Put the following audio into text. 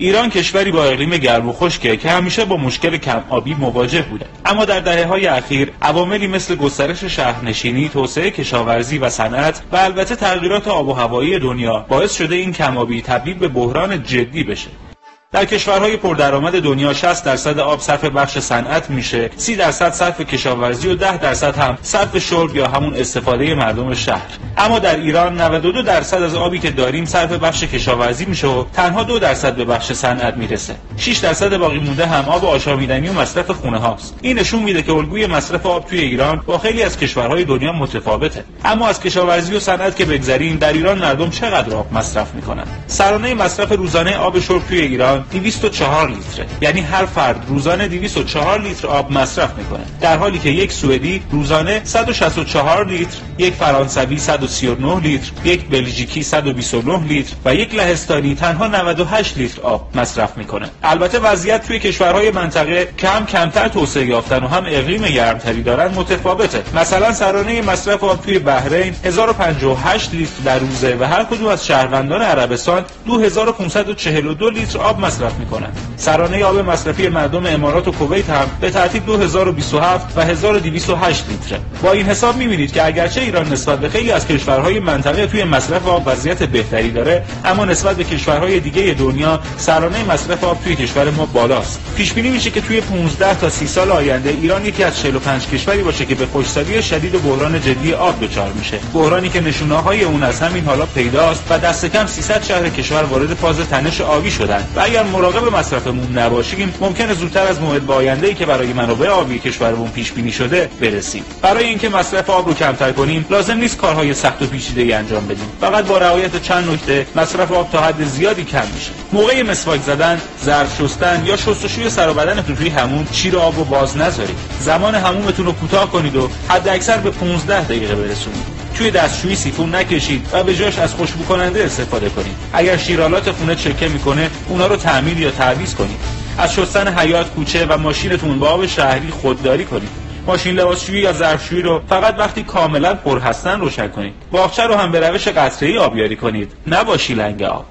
ایران کشوری با اقلیم گرم و خشکه که همیشه با مشکل کم آبی مواجه بوده، اما در دهه‌های اخیر عواملی مثل گسترش شهرنشینی، توسعه کشاورزی و صنعت و البته تغییرات آب و هوایی دنیا باعث شده این کم آبی تبدیل به بحران جدی بشه. در کشورهای پردرآمد دنیا 60% آب صرف بخش صنعت میشه، 30% صرف کشاورزی و 10% هم صرف شرب یا همون استفاده مردم شهر. اما در ایران 92% از آبی که داریم صرف بخش کشاورزی میشه و تنها 2% به بخش صنعت میرسه. 6% باقی مونده هم آب آشامیدنی و مصرف خونه هاست. این نشون میده که الگوی مصرف آب توی ایران با خیلی از کشورهای دنیا متفاوته. اما از کشاورزی و صنعت که بگذریم، در ایران مردم چقدر آب مصرف میکنن؟ سرانه مصرف روزانه آب شرب توی ایران 204 لیتره، یعنی هر فرد روزانه 204 لیتر آب مصرف میکنه، در حالی که یک سوئدی روزانه 164 لیتر، یک فرانسوی 139 لیتر، یک بلژیکی 129 لیتر و یک لهستانی تنها 98 لیتر آب مصرف میکنه. البته وضعیت توی کشورهای منطقه کمتر توسعه یافتن و هم اقلیم گرمتری دارن متفاوته. مثلا سرانه مصرف آب توی بحرین 1058 لیتر در روزه و هر کدوم از شهروندان عربستان 2542 لیتر آب مصرف میکنند. سرانه آب مصرفی مردم امارات و کویت هم به ترتیب 2027 و 1208 لیتره. با این حساب میبینید که اگرچه ایران نسبت به خیلی از کشورهای منطقه توی مصرف آب وضعیت بهتری داره، اما نسبت به کشورهای دیگه دنیا سرانه مصرف آب توی کشور ما بالاست. پیش بینی میشه که توی 15 تا 30 سال آینده ایران یکی از 45 کشوری باشه که به خشکسالی شدید و بحران جدی آب دچار میشه. بحرانی که نشونه‌های اون از همین حالا پیداست و دست کم 300 شهر کشور وارد فاز تنش آبی شدن. و اگر مراقب مصرفمون نباشیم، ممکنه زودتر از موعد آینده‌ای که برای منابع آبی کشورمون پیش بینی شده برسیم. برای اینکه مصرف آب رو کمتر کنیم، لازم نیست کارهای سخت و پیچیده‌ای انجام بدیم. فقط با رعایت چند نکته مصرف آب تا حد زیادی کم میشه. موقع مسواک زدن، ظرف شستن یا شستشوی سر و بدنتون توی حموم شیر آب رو باز نذارید. زمان حمومتون رو کوتاه کنید و حداکثر به 15 دقیقه برسونید. توی دستشویی سیفون نکشید و به جاش از خوشبو کننده استفاده کنید. اگر شیرالات خونه چکه میکنه، اونا رو تعمیر یا تعویض کنید. از شستن حیاط، کوچه و ماشینتون با آب شهری خودداری کنید. ماشین لباسشویی یا ظرفشویی رو فقط وقتی کاملا پر هستن روشن کنید. باغچه رو هم به روش قطره‌ای آبیاری کنید، نه با شیلنگ آب.